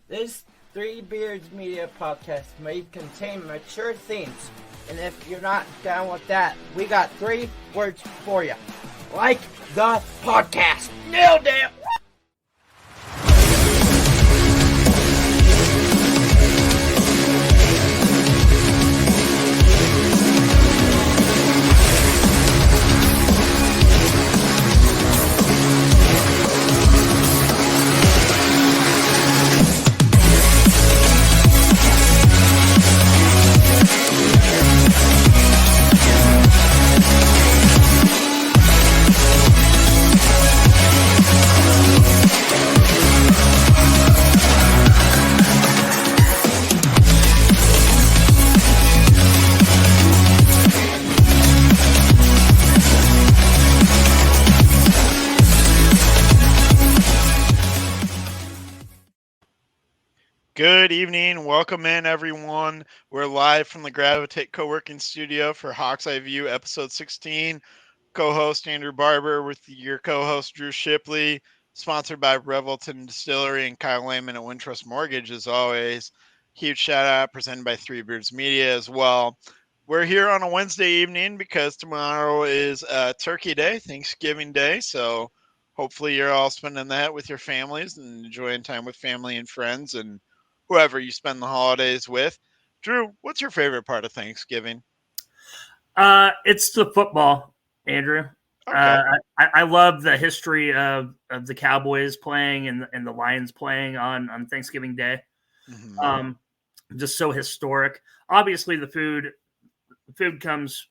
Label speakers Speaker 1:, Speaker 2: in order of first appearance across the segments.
Speaker 1: This Three Beards Media podcast may contain mature themes, and if you're not down with that, we got 3 words for you. Like the podcast. Nailed it!
Speaker 2: Good evening. Welcome in, everyone. We're live from the Gravitate Co-working Studio for Hawk's Eye View, episode 16. Co-host Andrew Barber with your co-host Drew Shipley. Sponsored by Revelton Distillery and Kyle Lehman at Wintrust Mortgage, as always. Huge shout out presented by Three Beards Media as well. We're here on a Wednesday evening because tomorrow is Turkey Day, Thanksgiving Day. So hopefully you're all spending that with your families and enjoying time with family and friends and whoever you spend the holidays with. Drew, what's your favorite part of Thanksgiving?
Speaker 3: It's the football, Andrew.
Speaker 2: Okay.
Speaker 3: I love the history of the Cowboys playing and the Lions playing on Thanksgiving Day.
Speaker 2: Mm-hmm.
Speaker 3: Just so historic. Obviously, the food comes,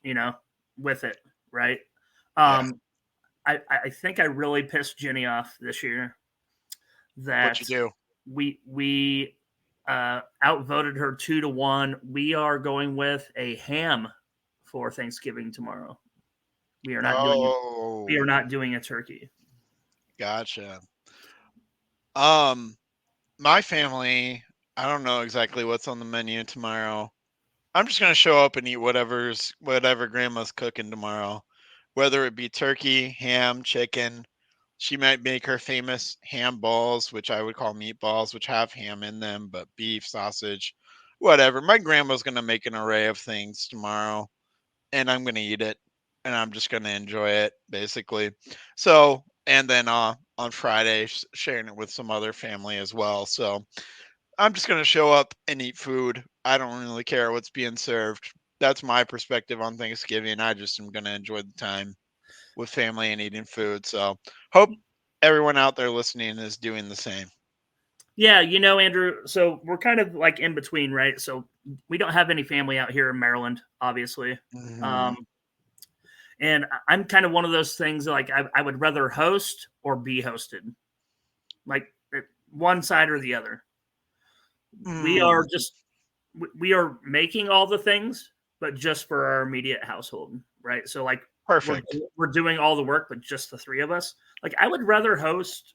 Speaker 3: with it, right?
Speaker 2: Yeah.
Speaker 3: I think I really pissed Jenny off this year. That
Speaker 2: What'd you do?
Speaker 3: We outvoted her 2-1. We are going with a ham for Thanksgiving tomorrow. We are not doing a turkey.
Speaker 2: Gotcha. My family, I don't know exactly what's on the menu tomorrow. I'm just gonna show up and eat whatever grandma's cooking tomorrow, whether it be turkey, ham, chicken. She might make her famous ham balls, which I would call meatballs, which have ham in them, but beef, sausage, whatever. My grandma's going to make an array of things tomorrow, and I'm going to eat it, and I'm just going to enjoy it, basically. So, and then on Friday, sharing it with some other family as well. So I'm just going to show up and eat food. I don't really care what's being served. That's my perspective on Thanksgiving. I just am going to enjoy the time with family and eating food. So hope everyone out there listening is doing the same.
Speaker 3: Yeah, Andrew, so we're kind of like in between, right? So we don't have any family out here in Maryland, obviously.
Speaker 2: Mm-hmm.
Speaker 3: And I'm kind of one of those things like I would rather host or be hosted. Like one side or the other. We are making all the things, but just for our immediate household, right? So like
Speaker 2: Perfect.
Speaker 3: we're doing all the work, but just the 3 of us. Like I would rather host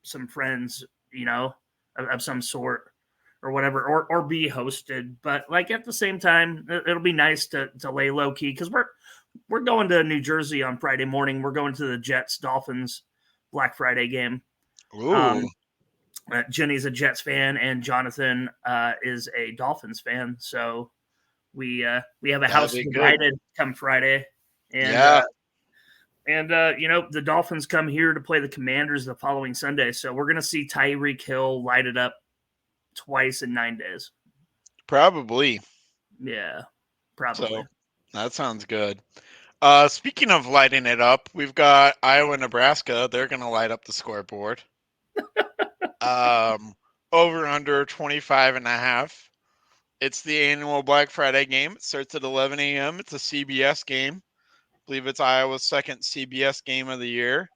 Speaker 3: some friends, of some sort or whatever, or be hosted. But like at the same time, it'll be nice to lay low key because we're going to New Jersey on Friday morning. We're going to the Jets Dolphins Black Friday game.
Speaker 2: Ooh.
Speaker 3: Jenny's a Jets fan and Jonathan is a Dolphins fan. So we have a house divided come Friday. And
Speaker 2: yeah.
Speaker 3: The Dolphins come here to play the Commanders the following Sunday. So we're going to see Tyreek Hill light it up twice in 9 days.
Speaker 2: Probably.
Speaker 3: Yeah, probably.
Speaker 2: So that sounds good. Speaking of lighting it up, we've got Iowa-Nebraska. They're going to light up the scoreboard. Over under 25.5. It's the annual Black Friday game. It starts at 11 a.m. It's a CBS game. I believe it's Iowa's second CBS game of the year.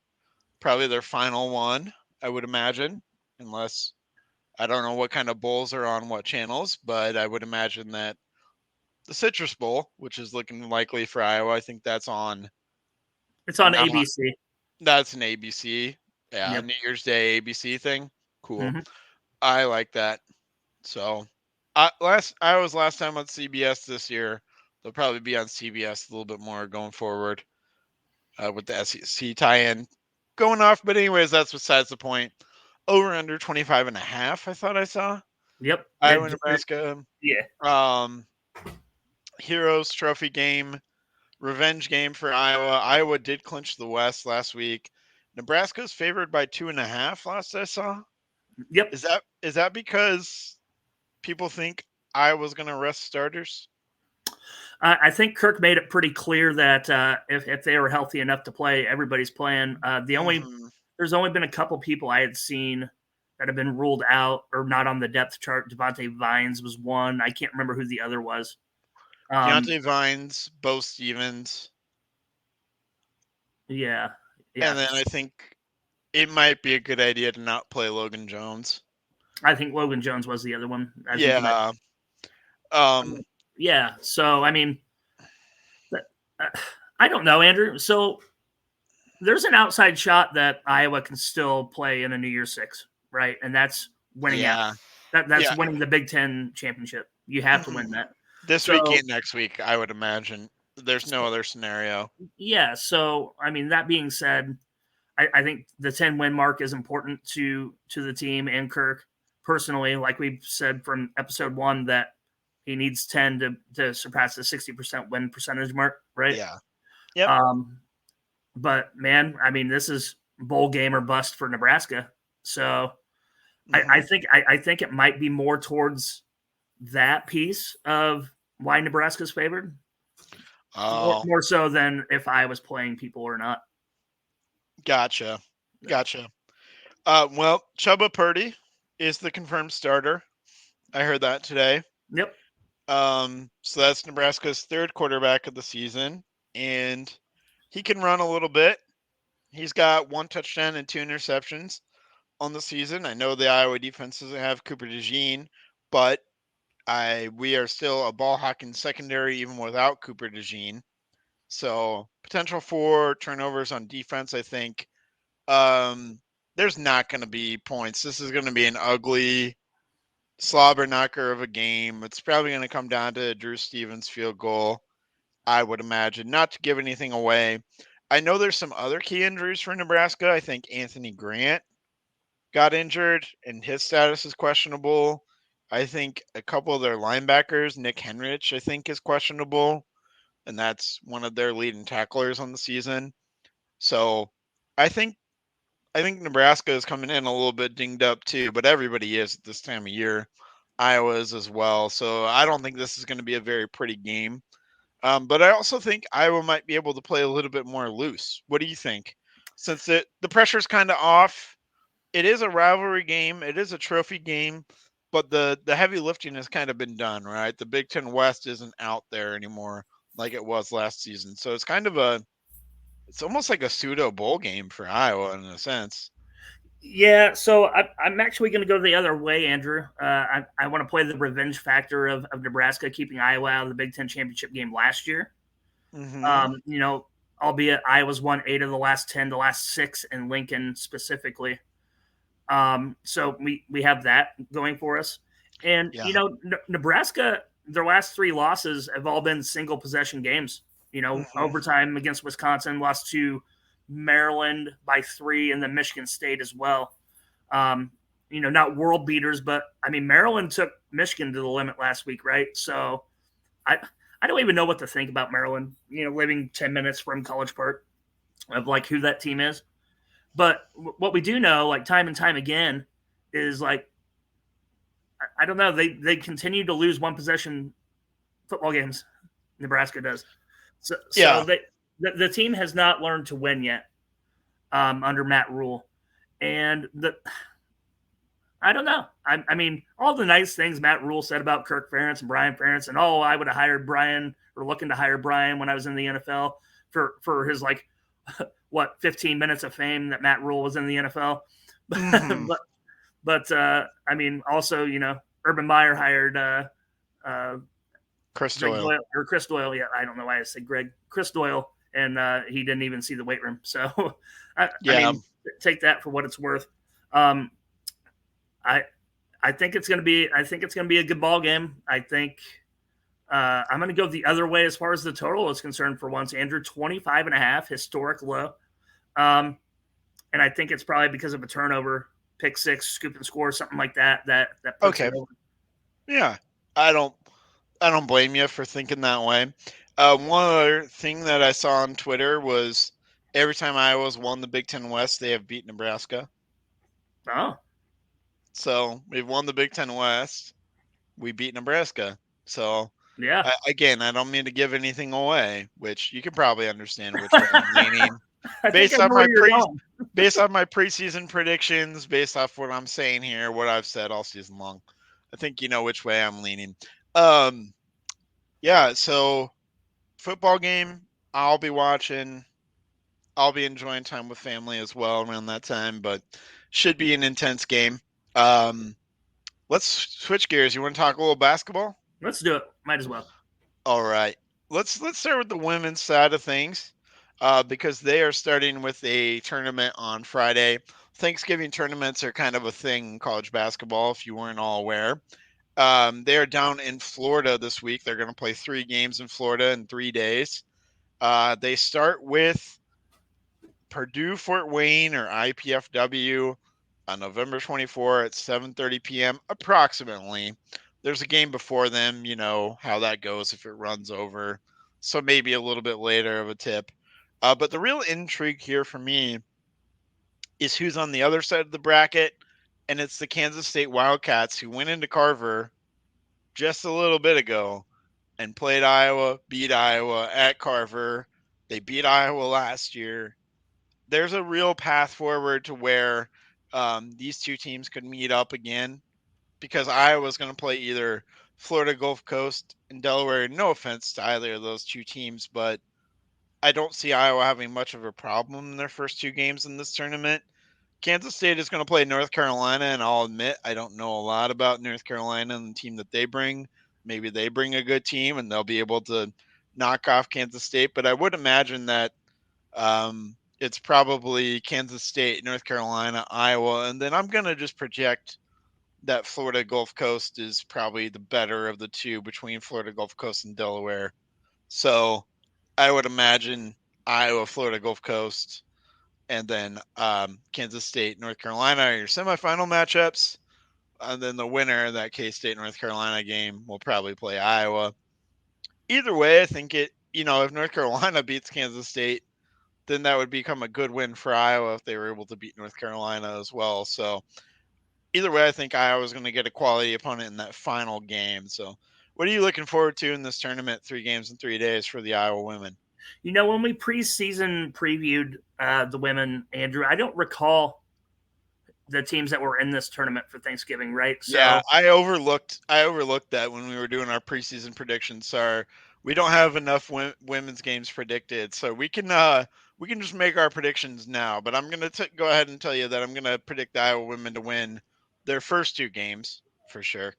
Speaker 2: Probably their final one, I would imagine, unless I don't know what kind of bowls are on what channels, but I would imagine that the Citrus Bowl, which is looking likely for Iowa, I think that's on.
Speaker 3: It's on ABC.
Speaker 2: That's an ABC. Yeah, yep. New Year's Day ABC thing. Cool. Mm-hmm. I like that. So, Iowa's last time on CBS this year. They'll probably be on CBS a little bit more going forward with the SEC tie-in going off. But anyways, that's besides the point. over under 25.5. I thought I saw
Speaker 3: Yep.
Speaker 2: Iowa, Nebraska.
Speaker 3: Yeah.
Speaker 2: Heroes Trophy game, revenge game for Iowa. Iowa did clinch the West last week. Nebraska's favored by 2.5. Last I saw.
Speaker 3: Yep.
Speaker 2: Is that because people think Iowa's going to rest starters?
Speaker 3: I think Kirk made it pretty clear that if they were healthy enough to play, everybody's playing. There's only been a couple people I had seen that have been ruled out or not on the depth chart. Devontae Vines was one. I can't remember who the other was.
Speaker 2: Deontay Vines, Bo Stevens.
Speaker 3: Yeah.
Speaker 2: And then I think it might be a good idea to not play Logan Jones.
Speaker 3: I think Logan Jones was the other one.
Speaker 2: Yeah.
Speaker 3: Yeah. So, I mean, I don't know, Andrew. So there's an outside shot that Iowa can still play in a New Year's Six, right? And that's winning out. That's winning the Big Ten championship. You have to win that.
Speaker 2: This week and next week, I would imagine. There's no other scenario.
Speaker 3: Yeah. So, I mean, that being said, I think the 10-win mark is important to the team and Kirk. Personally, like we've said from episode 1, that he needs 10 to surpass the 60% win percentage mark, right?
Speaker 2: Yeah. Yep.
Speaker 3: But man, I mean, this is bowl game or bust for Nebraska. So I think it might be more towards that piece of why Nebraska's favored. More so than if I was playing people or not.
Speaker 2: Gotcha. Well, Chubba Purdy is the confirmed starter. I heard that today.
Speaker 3: Yep.
Speaker 2: So that's Nebraska's third quarterback of the season, and he can run a little bit. He's got 1 touchdown and 2 interceptions on the season. I know the Iowa defense doesn't have Cooper DeJean, but we are still a ball hawking secondary even without Cooper DeJean. So potential for turnovers on defense, I think. There's not going to be points. This is going to be an ugly slobber knocker of a game. It's probably going to come down to Drew Stevens' field goal, I would imagine, not to give anything away. I know there's some other key injuries for Nebraska. I think Anthony Grant got injured, and his status is questionable. I think a couple of their linebackers, Nick Henrich, I think is questionable, and that's one of their leading tacklers on the season. So I think Nebraska is coming in a little bit dinged up too, but everybody is at this time of year. Iowa is as well. So I don't think this is going to be a very pretty game. But I also think Iowa might be able to play a little bit more loose. What do you think? Since the pressure's kind of off, it is a rivalry game. It is a trophy game, but the heavy lifting has kind of been done, right? The Big Ten West isn't out there anymore like it was last season. So it's kind of it's almost like a pseudo bowl game for Iowa in a sense.
Speaker 3: Yeah, so I'm actually going to go the other way, Andrew. I want to play the revenge factor of Nebraska keeping Iowa out of the Big Ten championship game last year.
Speaker 2: Mm-hmm.
Speaker 3: Albeit Iowa's won 8 of the last 10, the last 6 in Lincoln specifically. So we have that going for us. And, Nebraska, their last 3 losses have all been single possession games. Overtime against Wisconsin, lost to Maryland by 3, and then Michigan State as well. Not world beaters, but I mean, Maryland took Michigan to the limit last week, right? So I don't even know what to think about Maryland, living 10 minutes from College Park, of like who that team is. But what we do know, like time and time again, is like, I don't know, they continue to lose one possession football games. Nebraska does. So the team has not learned to win yet under Matt Rule. And I don't know. I mean, all the nice things Matt Rule said about Kirk Ferentz and Brian Ferentz, and I would have hired Brian or looking to hire Brian when I was in the NFL for his 15 minutes of fame that Matt Rule was in the NFL.
Speaker 2: Mm-hmm.
Speaker 3: but I mean, also, Urban Meyer hired
Speaker 2: Chris Doyle.
Speaker 3: Chris Doyle. Yeah, I don't know why I said Greg. Chris Doyle, and he didn't even see the weight room. So, I mean, take that for what it's worth. I think it's going to be. I think it's going to be a good ball game. I think I'm going to go the other way as far as the total is concerned for once. Andrew, 25.5, historic low. And I think it's probably because of a turnover pick six, scoop and score, something like that. That puts
Speaker 2: Okay.
Speaker 3: it over.
Speaker 2: Yeah. I don't blame you for thinking that way. One other thing that I saw on Twitter was every time Iowa's won the Big Ten West, they have beat Nebraska.
Speaker 3: Oh,
Speaker 2: So we've won the Big Ten West. We beat Nebraska. So
Speaker 3: yeah.
Speaker 2: I don't mean to give anything away, which you can probably understand which way I'm leaning
Speaker 3: I think
Speaker 2: based
Speaker 3: I know
Speaker 2: on
Speaker 3: where you're going.
Speaker 2: based on my preseason predictions, based off what I'm saying here, what I've said all season long. I think you know which way I'm leaning. Um, yeah. So football game, I'll be watching. I'll be enjoying time with family as well around that time, but should be an intense game. Um, let's switch gears. You want to talk a little basketball?
Speaker 3: Let's do it. Might as well.
Speaker 2: All right. Let's start with the women's side of things, because they are starting with a tournament on Friday. Thanksgiving tournaments are kind of a thing in college basketball, if you weren't all aware. They are down in Florida this week. They're going to play 3 games in Florida in 3 days. They start with Purdue Fort Wayne, or IPFW, on November 24 at 7:30 p.m. approximately. There's a game before them, you know how that goes if it runs over. So maybe a little bit later of a tip. But the real intrigue here for me is who's on the other side of the bracket, and it's the Kansas State Wildcats, who went into Carver just a little bit ago and played Iowa, beat Iowa at Carver. They beat Iowa last year. There's a real path forward to where these two teams could meet up again, because Iowa's going to play either Florida Gulf Coast and Delaware. No offense to either of those two teams, but I don't see Iowa having much of a problem in their first 2 games in this tournament. Kansas State is going to play North Carolina, and I'll admit I don't know a lot about North Carolina and the team that they bring. Maybe they bring a good team and they'll be able to knock off Kansas State, but I would imagine that it's probably Kansas State, North Carolina, Iowa, and then I'm going to just project that Florida Gulf Coast is probably the better of the two between Florida Gulf Coast and Delaware. So I would imagine Iowa, Florida Gulf Coast, and then Kansas State, North Carolina are your semifinal matchups. And then the winner of that K-State, North Carolina game will probably play Iowa. Either way, I think if North Carolina beats Kansas State, then that would become a good win for Iowa if they were able to beat North Carolina as well. So either way, I think Iowa's going to get a quality opponent in that final game. So what are you looking forward to in this tournament, 3 games in 3 days for the Iowa women?
Speaker 3: When we preseason previewed the women, Andrew, I don't recall the teams that were in this tournament for Thanksgiving, right? So
Speaker 2: Yeah, I overlooked that when we were doing our preseason predictions. So we don't have enough women's games predicted, so we can just make our predictions now. But I'm gonna go ahead and tell you that I'm gonna predict the Iowa women to win their first 2 games for sure.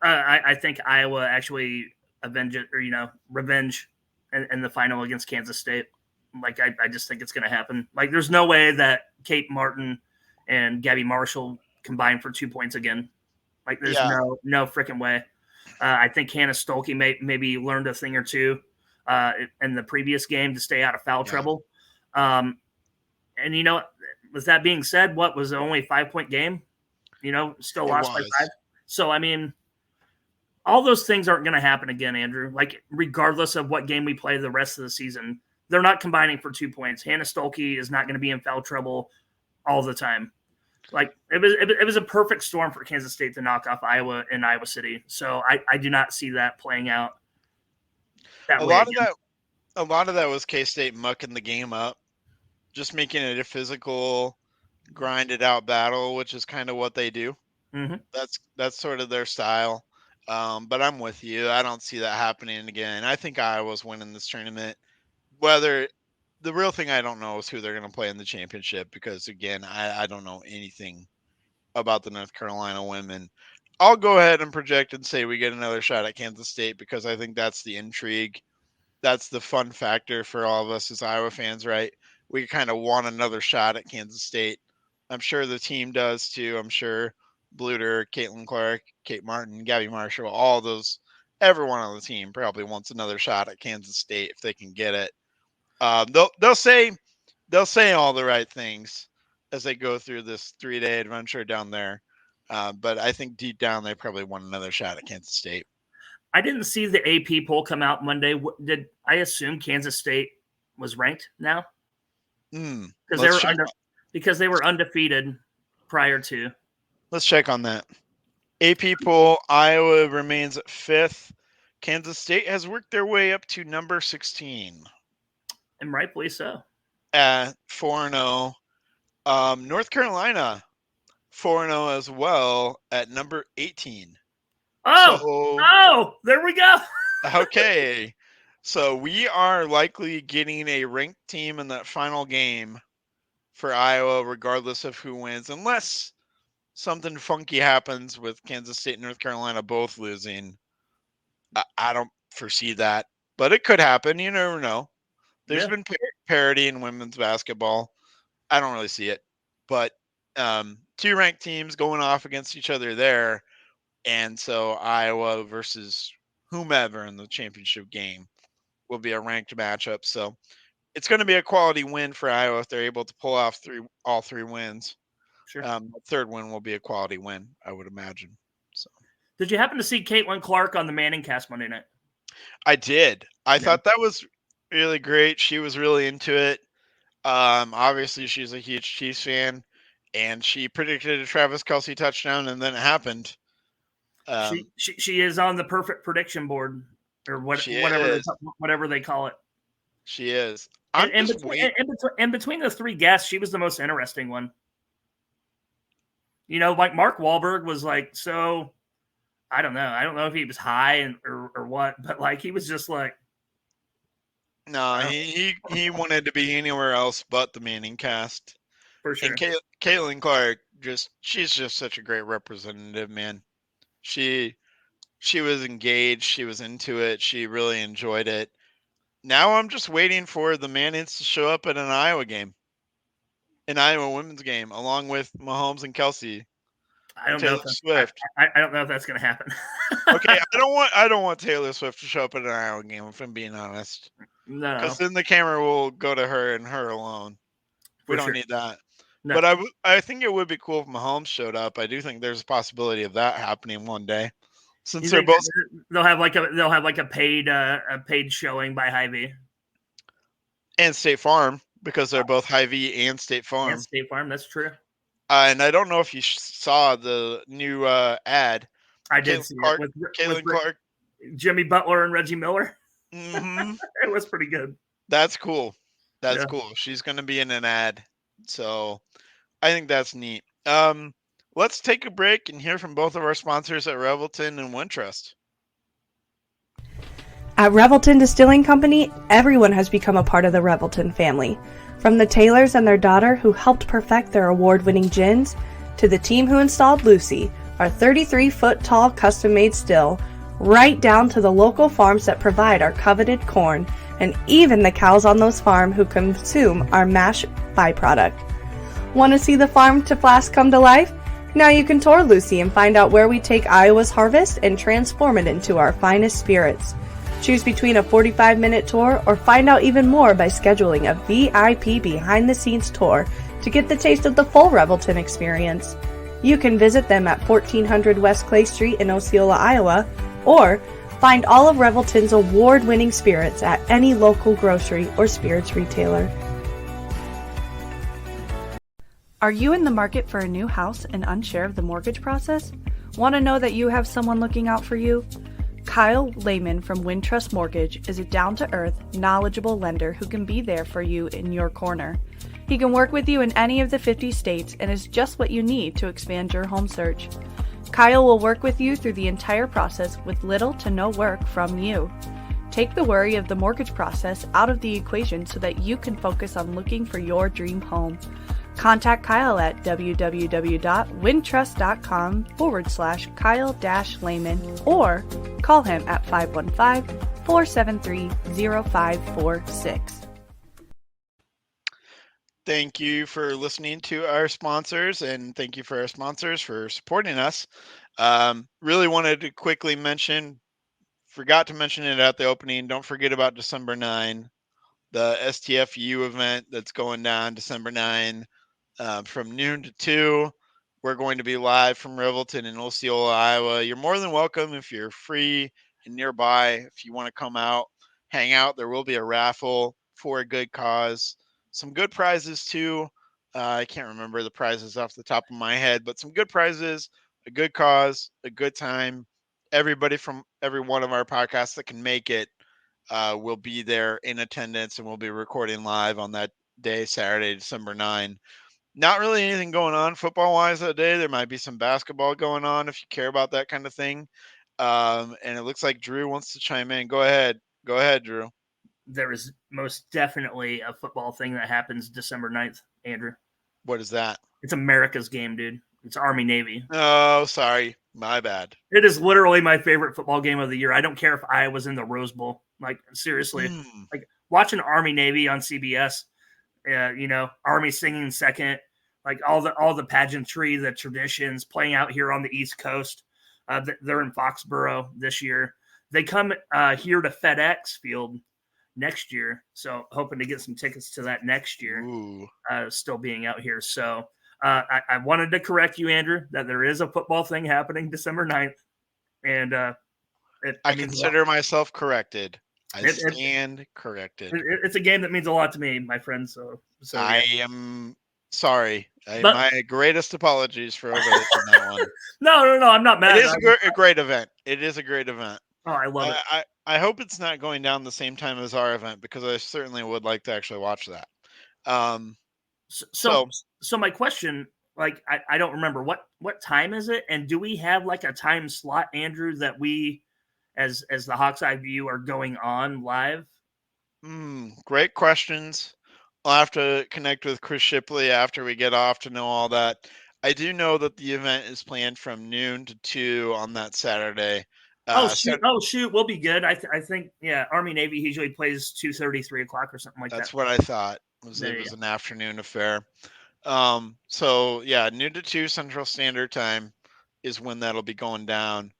Speaker 3: I think Iowa actually revenge in the final against Kansas State. Like I just think it's going to happen. Like there's no way that Kate Martin and Gabby Marshall combine for 2 points again. Like there's no freaking way. I think Hannah Stolke maybe learned a thing or two in the previous game to stay out of foul trouble. And with that being said, what was it, only a 5-point game? Still lost by 5. So I mean, all those things aren't going to happen again, Andrew. Like regardless of what game we play the rest of the season, they're not combining for 2 points. Hannah Stolke is not going to be in foul trouble all the time. Like it was a perfect storm for Kansas State to knock off Iowa in Iowa City. So I do not see that playing out that way again.
Speaker 2: A lot of that was K-State mucking the game up, just making it a physical, grinded out battle, which is kind of what they do.
Speaker 3: Mm-hmm.
Speaker 2: That's sort of their style. But I'm with you. I don't see that happening again. I think Iowa's winning this tournament. Whether the real thing I don't know is who they're going to play in the championship, because again, I don't know anything about the North Carolina women. I'll go ahead and project and say we get another shot at Kansas State, because I think that's the intrigue. That's the fun factor for all of us as Iowa fans, right? We kind of want another shot at Kansas State. I'm sure the team does too. I'm sure Bluter, Caitlin Clark, Kate Martin, Gabby Marshall, all those, everyone on the team probably wants another shot at Kansas State if they can get it. They'll say all the right things, as they go through this 3-day adventure down there. But I think deep down they probably want another shot at Kansas State.
Speaker 3: I didn't see the AP poll come out Monday. Did I assume Kansas State was ranked now? Because they were undefeated prior to.
Speaker 2: Let's check on that. AP poll, Iowa remains at 5th. Kansas State has worked their way up to number 16.
Speaker 3: And rightfully so.
Speaker 2: At 4-0. North Carolina, 4-0 as well at number 18.
Speaker 3: Oh, there we go.
Speaker 2: Okay. So we are likely getting a ranked team in that final game for Iowa, regardless of who wins, unless something funky happens with Kansas State and North Carolina both losing. I don't foresee that, but it could happen. You never know. There's been parity in women's basketball. I don't really see it, but 2 ranked teams going off against each other there. And so Iowa versus whomever in the championship game will be a ranked matchup. So it's going to be a quality win for Iowa if they're able to pull off all three wins.
Speaker 3: Sure.
Speaker 2: The third win will be a quality win, I would imagine. So,
Speaker 3: did you happen to see Caitlin Clark on the Manning Cast Monday night?
Speaker 2: I did. I thought that was really great. She was really into it. Obviously, she's a huge Chiefs fan, and she predicted a Travis Kelce touchdown, and then it happened.
Speaker 3: She is on the perfect prediction board, or whatever they call it.
Speaker 2: She is.
Speaker 3: And between the 3 guests, she was the most interesting one. You know, like Mark Wahlberg was like, so I don't know. I don't know if he was high or what, but like he was just like.
Speaker 2: No, he wanted to be anywhere else but the Manning Cast.
Speaker 3: For sure.
Speaker 2: And Caitlin Clark, she's just such a great representative, man. She was engaged. She was into it. She really enjoyed it. Now I'm just waiting for the Mannings to show up at an Iowa game, an Iowa women's game, along with Mahomes and Kelce.
Speaker 3: I don't know if that's going to happen.
Speaker 2: Okay, I don't want Taylor Swift to show up at an Iowa game, if I'm being honest.
Speaker 3: No,
Speaker 2: because then the camera will go to her and her alone. We don't need that.
Speaker 3: No.
Speaker 2: But I think it would be cool if Mahomes showed up. I do think there's a possibility of that happening one day. Since they're both,
Speaker 3: they'll have like a paid showing by Hy-Vee
Speaker 2: and State Farm, because they're both Hy-Vee and State Farm.
Speaker 3: And State Farm, that's true.
Speaker 2: And I don't know if you saw the new ad.
Speaker 3: I did see it with
Speaker 2: Caitlin Clark,
Speaker 3: Jimmy Butler, and Reggie Miller.
Speaker 2: Mm-hmm.
Speaker 3: It was pretty good.
Speaker 2: That's cool. That's cool. She's going to be in an ad, so I think that's neat. Let's take a break and hear from both of our sponsors at Revelton and Wintrust.
Speaker 4: At Revelton Distilling Company, everyone has become a part of the Revelton family. From the Taylors and their daughter who helped perfect their award-winning gins, to the team who installed Lucy, our 33-foot-tall custom-made still, right down to the local farms that provide our coveted corn, and even the cows on those farms who consume our mash byproduct. Want to see the farm to flask come to life? Now you can tour Lucy and find out where we take Iowa's harvest and transform it into our finest spirits. Choose between a 45-minute tour or find out even more by scheduling a VIP behind-the-scenes tour to get the taste of the full Revelton experience. You can visit them at 1400 West Clay Street in Osceola, Iowa, or find all of Revelton's award-winning spirits at any local grocery or spirits retailer. Are you in the market for a new house and unsure of the mortgage process? Want to know that you have someone looking out for you? Kyle Lehman from Wintrust Mortgage is a down-to-earth, knowledgeable lender who can be there for you in your corner. He can work with you in any of the 50 states and is just what you need to expand your home search. Kyle will work with you through the entire process with little to no work from you. Take the worry of the mortgage process out of the equation so that you can focus on looking for your dream home. Contact Kyle at www.wintrust.com/Kyle-Lehman or call him at 515-473-0546.
Speaker 2: Thank you for listening to our sponsors, and thank you for our sponsors for supporting us. Really wanted to quickly forgot to mention it at the opening. Don't forget about December 9, the STFU event that's going down December 9. from noon to 2. We're going to be live from Revelton in Osceola, Iowa. You're more than welcome if you're free and nearby. If you want to come out, hang out, there will be a raffle for a good cause. Some good prizes too. I can't remember the prizes off the top of my head, but some good prizes, a good cause, a good time. Everybody from every one of our podcasts that can make it will be there in attendance, and we'll be recording live on that day, Saturday, December 9. Not really anything going on football wise that day. There might be some basketball going on if you care about that kind of thing. And it looks like Drew wants to chime in. Go ahead. Go ahead, Drew.
Speaker 3: There is most definitely a football thing that happens December 9th, Andrew.
Speaker 2: What is that?
Speaker 3: It's America's game, dude. It's Army-Navy.
Speaker 2: Oh, sorry. My bad.
Speaker 3: It is literally my favorite football game of the year. I don't care if Iowa's in the Rose Bowl. Like, seriously. Like, watching Army-Navy on CBS, Army singing second, like all the pageantry, the traditions playing out here on the East Coast. They're in Foxborough this year. They come here to FedEx Field next year, so hoping to get some tickets to that next year. Still being out here. So I wanted to correct you, Andrew, that there is a football thing happening December 9th. And
Speaker 2: I consider myself corrected. I stand corrected.
Speaker 3: It's a game that means a lot to me, my friend. So yeah.
Speaker 2: I am sorry. My greatest apologies for overlooking that one.
Speaker 3: No, I'm not mad.
Speaker 2: It is a great event. It is a great event.
Speaker 3: Oh, I love it.
Speaker 2: I hope it's not going down the same time as our event, because I certainly would like to actually watch that.
Speaker 3: So my question, like, I don't remember what time is it, and do we have like a time slot, Andrew, that we, as the Hawk's Eye View, are going on live?
Speaker 2: Great questions. I'll have to connect with Chris Shipley after we get off to know all that. I do know that the event is planned from noon to 2 on that Saturday.
Speaker 3: Shoot, we'll be good. I think, yeah, Army-Navy usually plays 2:30, 3 o'clock or something like that.
Speaker 2: That's what I thought. It was an afternoon affair. So yeah, noon to 2 Central Standard Time is when that'll be going down.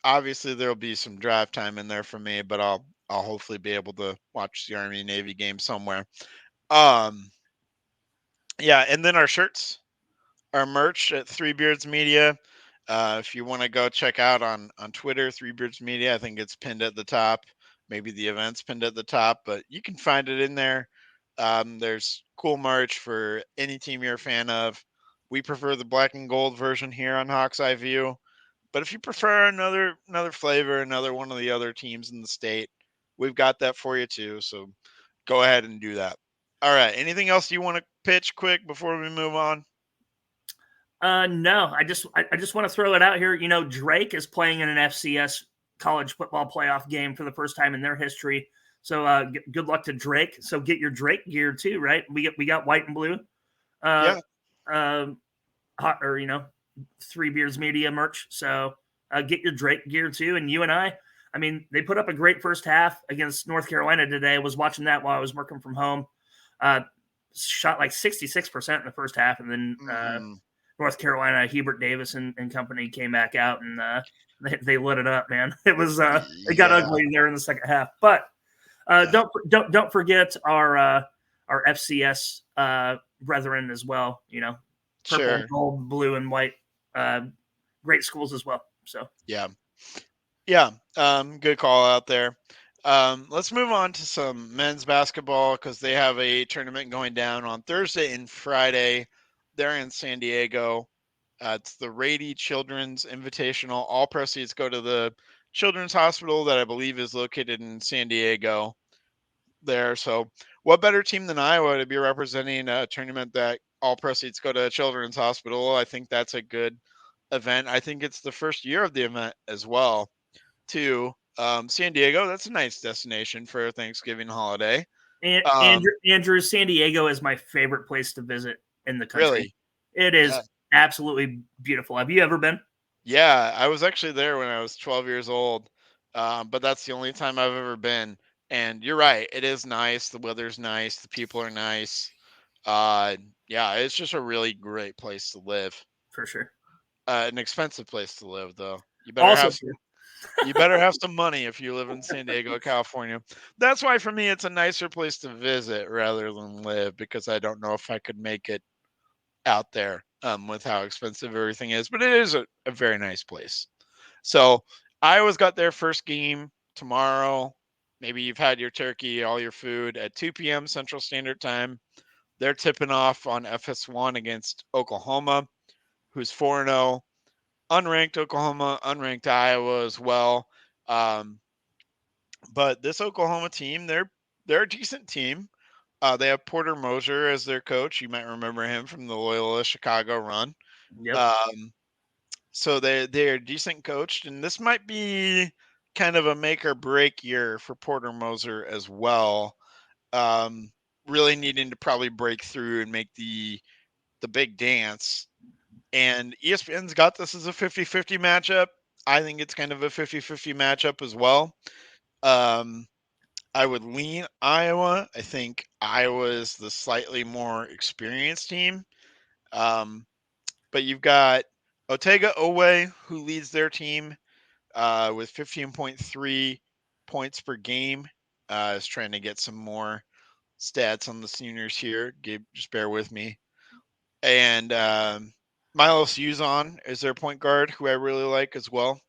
Speaker 2: Obviously there'll be some drive time in there for me, but I'll hopefully be able to watch the Army-Navy game somewhere. Yeah, and then our shirts, our merch at Three Beards Media. If you want to go check out on Twitter, Three Beards Media, I think it's pinned at the top. Maybe the event's pinned at the top, but you can find it in there. There's cool merch for any team you're a fan of. We prefer the black and gold version here on Hawk's Eye View, but if you prefer another flavor, another one of the other teams in the state, we've got that for you too. So go ahead and do that. All right. Anything else you want to pitch quick before we move on?
Speaker 3: No, I just want to throw it out here. Drake is playing in an FCS college football playoff game for the first time in their history. So good luck to Drake. So get your Drake gear too, right? We got white and blue. Three Beards Media merch. So get your Drake gear too. And you and I mean, they put up a great first half against North Carolina today. I was watching that while I was working from home. Shot like 66% in the first half, and then North Carolina, Hubert Davis and company came back out, and they lit it up, man. It was it got ugly there in the second half. But don't forget our FCS brethren as well. Purple, gold, blue, and white. Great schools as well. So
Speaker 2: yeah. Good call out there. Let's move on to some men's basketball, because they have a tournament going down on Thursday and Friday. They're in San Diego. It's the Rady Children's Invitational. All proceeds go to the Children's Hospital that I believe is located in San Diego there. So what better team than Iowa to be representing a tournament that all proceeds go to a Children's Hospital? I think that's a good event. I think it's the first year of the event as well, too. San Diego, that's a nice destination for a Thanksgiving holiday.
Speaker 3: And Andrew, San Diego is my favorite place to visit in the country.
Speaker 2: Really?
Speaker 3: It is absolutely beautiful. Have you ever been?
Speaker 2: Yeah, I was actually there when I was 12 years old, but that's the only time I've ever been. And you're right, it is nice. The weather's nice. The people are nice. Yeah, it's just a really great place to live.
Speaker 3: For sure.
Speaker 2: An expensive place to live, though. You better have some money if you live in San Diego, California. That's why for me it's a nicer place to visit rather than live, because I don't know if I could make it out there with how expensive everything is, but it is a very nice place. So Iowa's got their first game tomorrow. Maybe you've had your turkey, all your food at 2 p.m. Central Standard Time. They're tipping off on FS1 against Oklahoma, who's 4-0. Unranked Oklahoma, unranked Iowa as well. Um, but this Oklahoma team, they're a decent team. They have Porter Moser as their coach. You might remember him from the Loyola Chicago run.
Speaker 3: Yep.
Speaker 2: So they're decent coached, and this might be kind of a make or break year for Porter Moser as well. Really needing to probably break through and make the big dance. And ESPN's got this as a 50-50 matchup. I think it's kind of a 50-50 matchup as well. I would lean Iowa. I think Iowa is the slightly more experienced team. But you've got Otega Owe, who leads their team with 15.3 points per game. Is trying to get some more stats on the seniors here. Gabe, just bear with me. And Milos Uzon is their point guard, who I really like as well.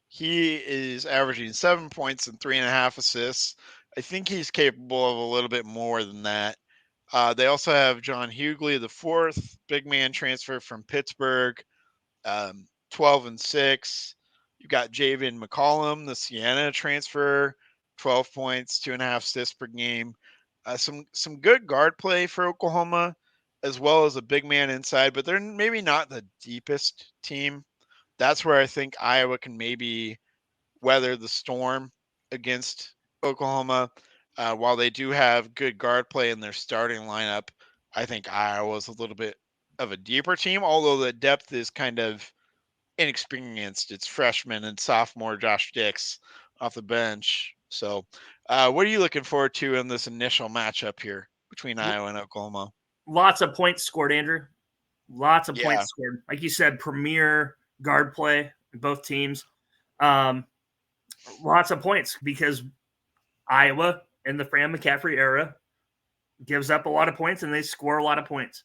Speaker 2: He is averaging 7 points and 3.5 assists. I think he's capable of a little bit more than that. They also have John Hughley, the fourth big man transfer from Pittsburgh, 12-6. You've got Javian McCollum, the Siena transfer, 12 points, 2.5 assists per game. Some good guard play for Oklahoma, as well as a big man inside, but they're maybe not the deepest team. That's where I think Iowa can maybe weather the storm against Oklahoma. While they do have good guard play in their starting lineup, I think Iowa's a little bit of a deeper team, although the depth is kind of inexperienced. It's freshman and sophomore Josh Dix off the bench. So, what are you looking forward to in this initial matchup here between Iowa and Oklahoma?
Speaker 3: Lots of points scored, Andrew. Lots of
Speaker 2: Yeah.
Speaker 3: points scored. Like you said, premier guard play in both teams. Lots of points because Iowa in the Fran McCaffrey era gives up a lot of points and they score a lot of points,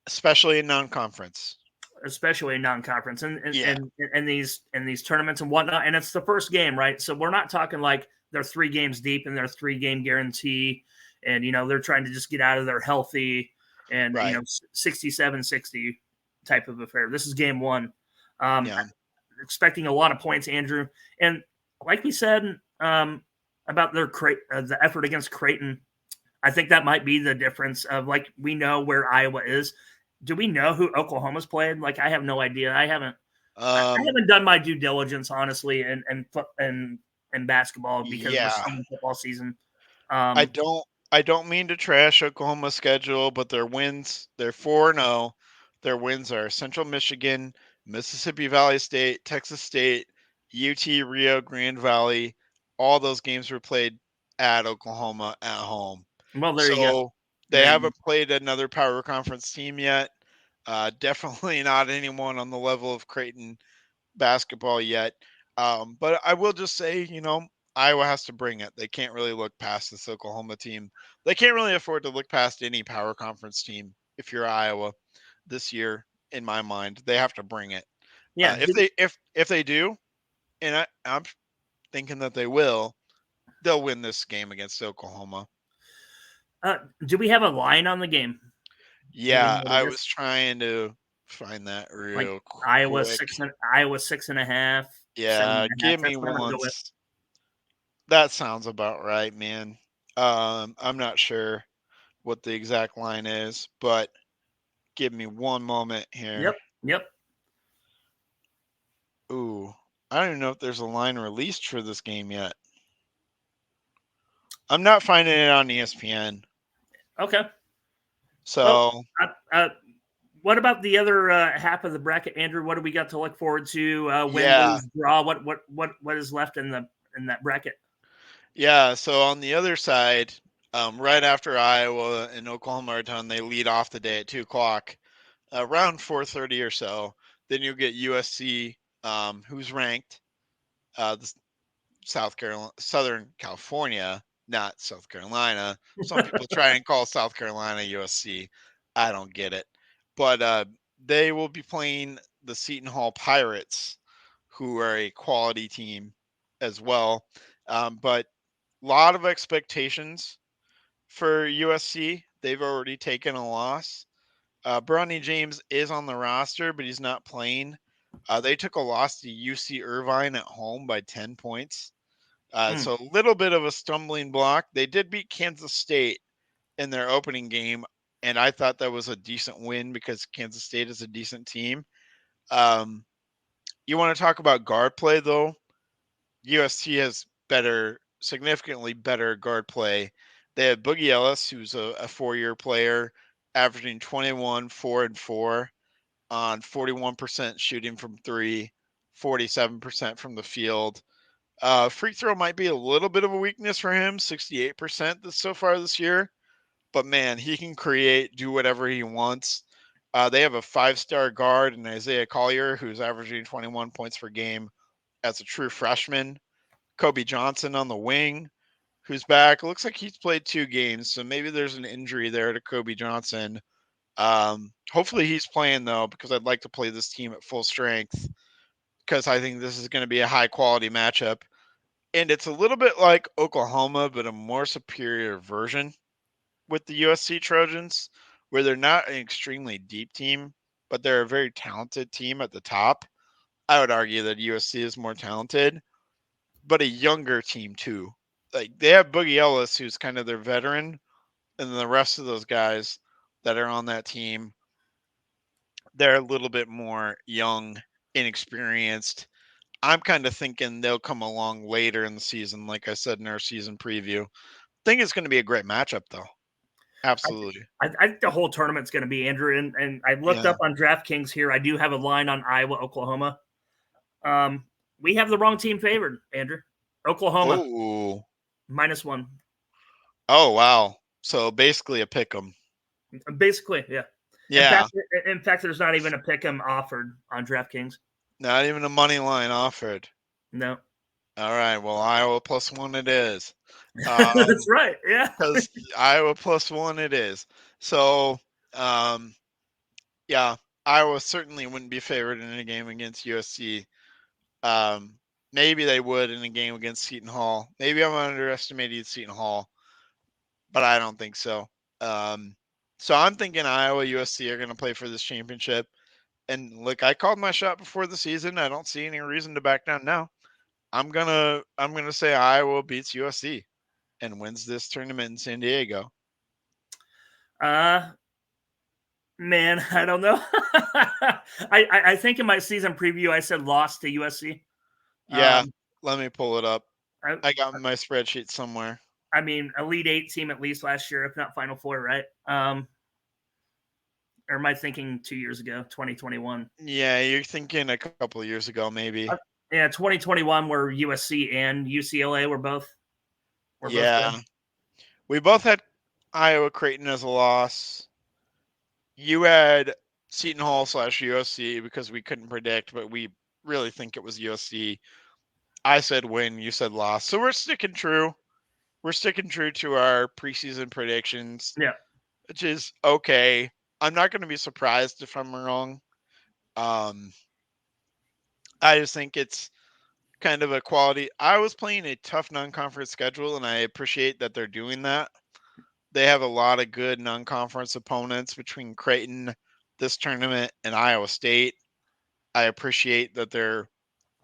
Speaker 2: especially in non-conference.
Speaker 3: Especially in non-conference and
Speaker 2: Yeah.
Speaker 3: and these tournaments and whatnot. And it's the first game, right? So we're not talking like they're 3 games deep and their 3-game guarantee, and they're trying to just get out of there healthy and
Speaker 2: Right.
Speaker 3: 67-60 type of affair. This is game 1.
Speaker 2: Yeah.
Speaker 3: Expecting a lot of points, Andrew, and like we said about their the effort against Creighton, I think that might be the difference of, like, we know where Iowa is. Do we know who Oklahoma's played? Like, I have no idea. I haven't done my due diligence, honestly, in basketball because we're still in football season.
Speaker 2: I don't mean to trash Oklahoma's schedule, but their wins, they're 4-0. Their wins are Central Michigan, Mississippi Valley State, Texas State, UT, Rio Grande Valley. All those games were played at Oklahoma at home.
Speaker 3: Well, there you go.
Speaker 2: They haven't played another power conference team yet. Definitely not anyone on the level of Creighton basketball yet. But I will just say, Iowa has to bring it. They can't really look past this Oklahoma team. They can't really afford to look past any power conference team if you're Iowa this year. In my mind, they have to bring it.
Speaker 3: Yeah.
Speaker 2: If they do, and I'm thinking that they will, they'll win this game against Oklahoma.
Speaker 3: Do we have a line on the game?
Speaker 2: Yeah, I was trying to find that real quick.
Speaker 3: Iowa 6.5.
Speaker 2: Yeah, give me one. That sounds about right, man. I'm not sure what the exact line is, but give me one moment here.
Speaker 3: Yep.
Speaker 2: Ooh, I don't even know if there's a line released for this game yet. I'm not finding it on ESPN.
Speaker 3: Okay.
Speaker 2: So,
Speaker 3: what about the other half of the bracket, Andrew? What do we got to look forward to? Win, lose, draw. What is left in that bracket?
Speaker 2: Yeah. So on the other side, right after Iowa and Oklahoma are done, they lead off the day at 2:00, around 4:30 or so. Then you get USC, who's ranked, Southern California, not South Carolina. Some people try and call South Carolina USC. I don't get it. But they will be playing the Seton Hall Pirates, who are a quality team as well. But a lot of expectations for USC. They've already taken a loss. Bronny James is on the roster, but he's not playing. They took a loss to UC Irvine at home by 10 points. So a little bit of a stumbling block. They did beat Kansas State in their opening game, and I thought that was a decent win because Kansas State is a decent team. You want to talk about guard play, though? USC has significantly better guard play. They have Boogie Ellis, who's a 4-year player, averaging 21, 4, and 4 on 41% shooting from three, 47% from the field. Free throw might be a little bit of a weakness for him, 68% so far this year. But man, he can create, do whatever he wants. They have a 5-star guard in Isaiah Collier, who's averaging 21 points per game as a true freshman. Kobe Johnson on the wing, who's back. Looks like he's played 2 games, so maybe there's an injury there to Kobe Johnson. Hopefully he's playing, though, because I'd like to play this team at full strength because I think this is going to be a high-quality matchup. And it's a little bit like Oklahoma, but a more superior version with the USC Trojans, where they're not an extremely deep team, but they're a very talented team at the top. I would argue that USC is more talented, but a younger team too. Like they have Boogie Ellis, who's kind of their veteran, and then the rest of those guys that are on that team, they're a little bit more young, inexperienced. I'm kind of thinking they'll come along later in the season, like I said in our season preview. I think it's going to be a great matchup, though. Absolutely.
Speaker 3: I think the whole tournament's going to be, Andrew. And I looked up on DraftKings here. I do have a line on Iowa, Oklahoma. We have the wrong team favored, Andrew. Oklahoma.
Speaker 2: Ooh.
Speaker 3: -1.
Speaker 2: Oh, wow. So basically a pick 'em.
Speaker 3: Basically, yeah.
Speaker 2: Yeah.
Speaker 3: In fact, there's not even a pick 'em offered on DraftKings.
Speaker 2: Not even a money line offered.
Speaker 3: No.
Speaker 2: All right. Well, Iowa +1 it is.
Speaker 3: That's right. Yeah.
Speaker 2: Because Iowa +1 it is. So, yeah, Iowa certainly wouldn't be favored in a game against USC. Maybe they would in a game against Seton Hall. Maybe I'm underestimating Seton Hall, but I don't think so. So I'm thinking Iowa, USC are going to play for this championship. And look, I called my shot before the season. I don't see any reason to back down now. I'm gonna say Iowa beats USC and wins this tournament in San Diego.
Speaker 3: Man, I don't know. I think in my season preview I said loss to USC.
Speaker 2: Yeah, let me pull it up. I got my spreadsheet somewhere.
Speaker 3: I mean, Elite 8 team at least last year, if not Final Four, right? Or am I thinking 2 years ago, 2021?
Speaker 2: Yeah, you're thinking a couple of years ago, maybe.
Speaker 3: Yeah, 2021, where USC and UCLA were both.
Speaker 2: Both we both had Iowa Creighton as a loss. You had Seton Hall / USC because we couldn't predict, but we really think it was USC. I said win, you said loss. So we're sticking true. We're sticking true to our preseason predictions.
Speaker 3: Yeah.
Speaker 2: Which is okay. I'm not going to be surprised if I'm wrong. I just think it's kind of a quality. I was playing a tough non-conference schedule, and I appreciate that they're doing that. They have a lot of good non-conference opponents between Creighton, this tournament, and Iowa State. I appreciate that they're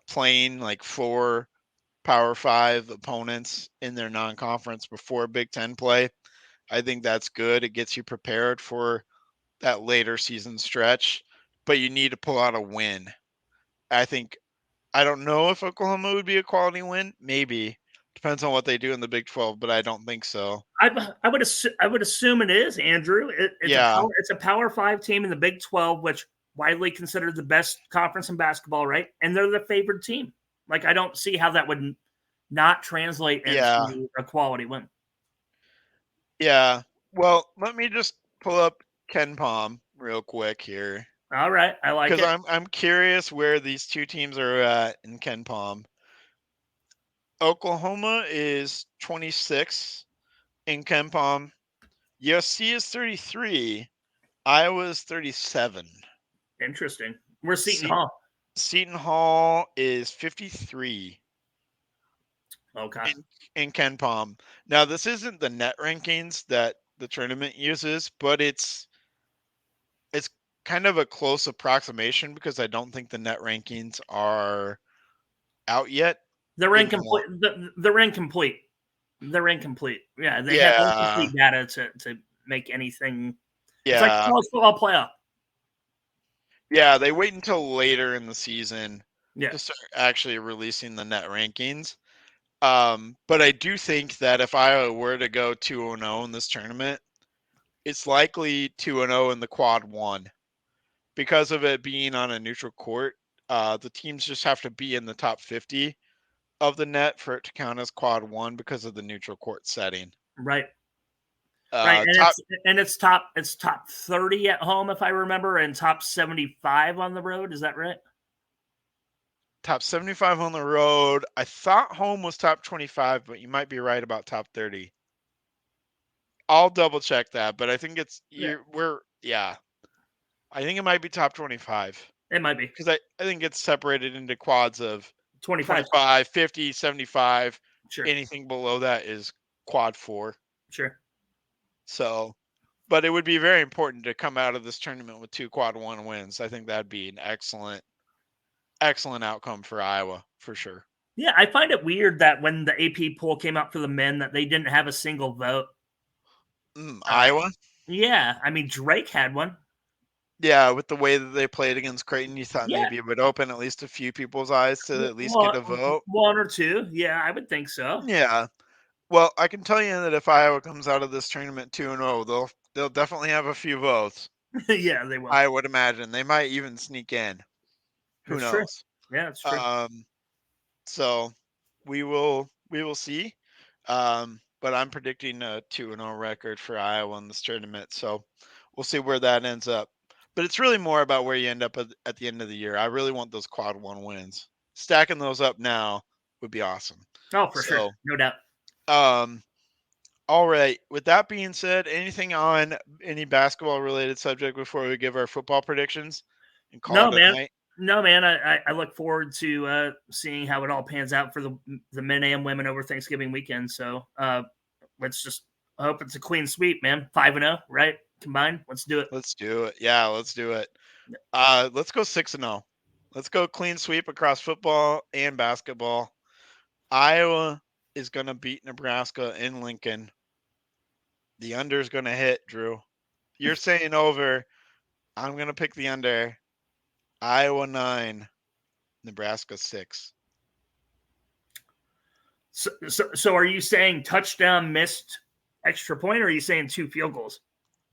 Speaker 2: playing like 4 Power 5 opponents in their non-conference before Big Ten play. I think that's good. It gets you prepared for that later season stretch, but you need to pull out a win. I don't know if Oklahoma would be a quality win. Maybe. Depends on what they do in the Big 12, but I don't think so.
Speaker 3: I would assume it is, Andrew. It's a Power 5 team in the Big 12, which widely considered the best conference in basketball, right? And they're the favored team. Like, I don't see how that would not translate into a quality win.
Speaker 2: Yeah. Well, let me just pull up Ken Palm real quick here.
Speaker 3: All right. I like it.
Speaker 2: Because I'm curious where these two teams are at in Ken Palm. Oklahoma is 26 in Ken Palm. USC is 33. Iowa is 37.
Speaker 3: Interesting. Where's Seton
Speaker 2: Se-
Speaker 3: Hall?
Speaker 2: Seton Hall is 53
Speaker 3: Okay.
Speaker 2: in Ken Palm. Now, this isn't the net rankings that the tournament uses, but it's kind of a close approximation because I don't think the net rankings are out yet.
Speaker 3: They're
Speaker 2: Give me one.
Speaker 3: incomplete. They're incomplete. They're incomplete. Yeah, they have
Speaker 2: Yeah.
Speaker 3: incomplete data to make anything. It's like
Speaker 2: Yeah.
Speaker 3: college football playoff.
Speaker 2: Yeah, they wait until later in the season
Speaker 3: Yeah.
Speaker 2: to start actually releasing the net rankings. But I do think that if Iowa were to go 2-0 in this tournament, it's likely 2-0 in the quad one because of it being on a neutral court. The teams just have to be in the top 50 of the net for it to count as quad one because of the neutral court setting.
Speaker 3: Right. Right, and
Speaker 2: top,
Speaker 3: it's top 30 at home if I remember, and top 75 on the road. Is that right?
Speaker 2: top 75 on the road. I thought home was top 25, but you might be right about top 30. I'll double check that, but I think I think it might be top 25.
Speaker 3: It might be
Speaker 2: Because I think it's separated into quads of
Speaker 3: 25,
Speaker 2: 25, 50, 75.
Speaker 3: Sure.
Speaker 2: Anything below that is quad 4.
Speaker 3: Sure.
Speaker 2: So, but it would be very important to come out of this tournament with 2 quad 1 wins. I think that'd be an excellent outcome for Iowa for sure.
Speaker 3: Yeah, I find it weird that when the AP poll came out for the men that they didn't have a single vote.
Speaker 2: Iowa?
Speaker 3: Yeah, I mean Drake had one.
Speaker 2: Yeah, with the way that they played against Creighton, you thought
Speaker 3: Yeah.
Speaker 2: maybe it would open at least a few people's eyes to at least get a vote.
Speaker 3: One or two. Yeah, I would think so.
Speaker 2: Yeah. Well, I can tell you that if Iowa comes out of this tournament 2-0, they'll definitely have a few votes.
Speaker 3: Yeah, they will.
Speaker 2: I would imagine they might even sneak in. Who
Speaker 3: That's
Speaker 2: knows?
Speaker 3: True. Yeah, that's true.
Speaker 2: So we will see. But I'm predicting a 2-0 record for Iowa in this tournament. So we'll see where that ends up. But it's really more about where you end up at the end of the year. I really want those quad 1 wins. Stacking those up now would be awesome.
Speaker 3: Oh, for sure. No doubt.
Speaker 2: All right. With that being said, anything on any basketball related subject before we give our football predictions and call it a night?
Speaker 3: No, man. I look forward to seeing how it all pans out for the men and women over Thanksgiving weekend. So let's just hope it's a clean sweep, man. 5-0, right? Combined. Let's do it.
Speaker 2: Let's do it. Yeah, let's do it. Let's go 6-0. Let's go clean sweep across football and basketball. Iowa is going to beat Nebraska in Lincoln. The under is going to hit, Drew. You're saying over. I'm going to pick the under. Iowa 9, Nebraska 6.
Speaker 3: So are you saying touchdown missed extra point, or are you saying 2 field goals?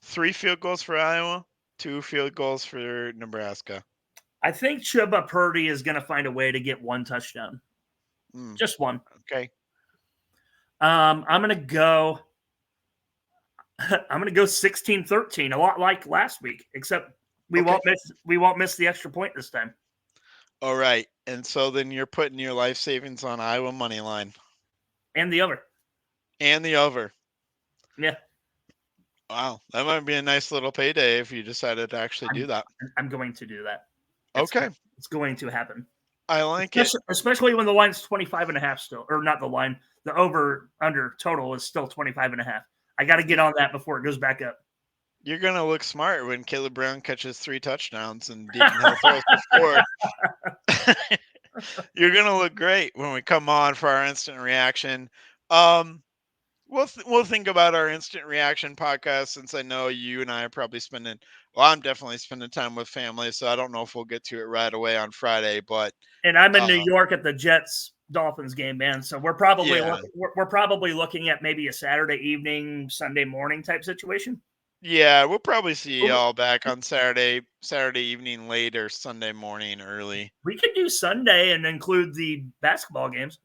Speaker 2: 3 field goals for Iowa, 2 field goals for Nebraska.
Speaker 3: I think Chuba Purdy is going to find a way to get 1 touchdown. Just 1.
Speaker 2: Okay.
Speaker 3: I'm going to go 16-13, a lot like last week, except we won't miss the extra point this time.
Speaker 2: All right. And so then you're putting your life savings on Iowa money line.
Speaker 3: And the over. Yeah.
Speaker 2: Wow. That might be a nice little payday if you decided to actually do that.
Speaker 3: I'm going to do that.
Speaker 2: Okay.
Speaker 3: It's going to happen.
Speaker 2: I like it.
Speaker 3: Especially when the line's 25.5 still, or not the line, the over under total is still 25.5. I got to get on that before it goes back up.
Speaker 2: You're going to look smart when Caleb Brown catches 3 touchdowns and Deacon Hill throws 4. You're going to look great when we come on for our instant reaction. We'll think about our instant reaction podcast, since I know you and I are probably I'm definitely spending time with family, so I don't know if we'll get to it right away on Friday, but
Speaker 3: and I'm in New York at the Jets Dolphins game, man. So we're probably we're probably looking at maybe a Saturday evening, Sunday morning type situation.
Speaker 2: Yeah, we'll probably see y'all back on Saturday evening late or Sunday morning early.
Speaker 3: We could do Sunday and include the basketball games.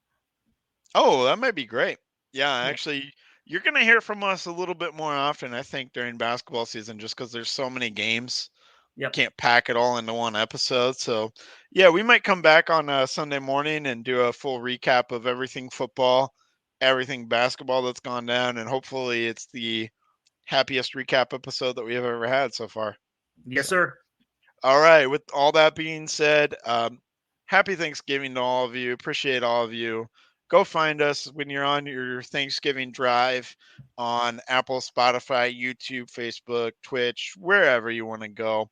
Speaker 2: Oh, that might be great. Yeah, actually, you're going to hear from us a little bit more often, I think, during basketball season, just because there's so many games
Speaker 3: Yep.
Speaker 2: can't pack it all into one episode. So yeah, we might come back on Sunday morning and do a full recap of everything football, everything basketball that's gone down, and hopefully it's the happiest recap episode that we have ever had so far.
Speaker 3: Yes,
Speaker 2: So,
Speaker 3: sir.
Speaker 2: all right. With all that being said, happy Thanksgiving to all of you. Appreciate all of you. Go find us when you're on your Thanksgiving drive on Apple, Spotify, YouTube, Facebook, Twitch, wherever you want to go.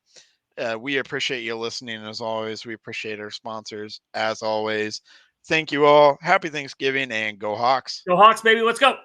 Speaker 2: We appreciate you listening as always. We appreciate our sponsors as always. Thank you all. Happy Thanksgiving and go Hawks.
Speaker 3: Go Hawks, baby. Let's go.